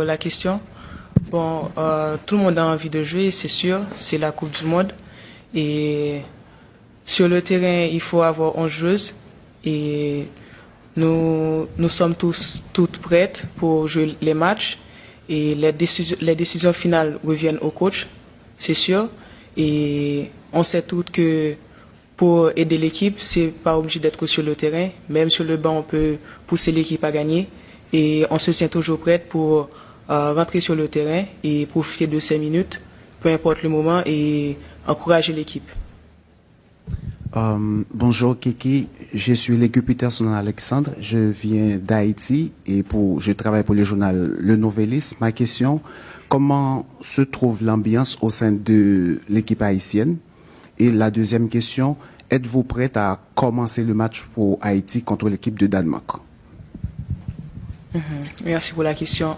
la question. Bon, tout le monde a envie de jouer, c'est sûr. C'est la Coupe du Monde. Et sur le terrain, il faut avoir 11 joueuses. Et nous sommes toutes prêtes pour jouer les matchs. Et les décisions finales reviennent au coach, c'est sûr. Et on sait toutes que pour aider l'équipe, c'est pas obligé d'être sur le terrain. Même sur le banc, on peut pousser l'équipe à gagner. Et on se tient toujours prête pour rentrer sur le terrain et profiter de ces minutes, peu importe le moment, et encourager l'équipe. Bonjour Kiki, je suis l'équipe Peterson Alexandre, je viens d'Haïti et je travaille pour le journal Le Noveliste. Ma question, comment se trouve l'ambiance au sein de l'équipe haïtienne? Et la deuxième question, êtes-vous prête à commencer le match pour Haïti contre l'équipe de Danemark? Merci pour la question.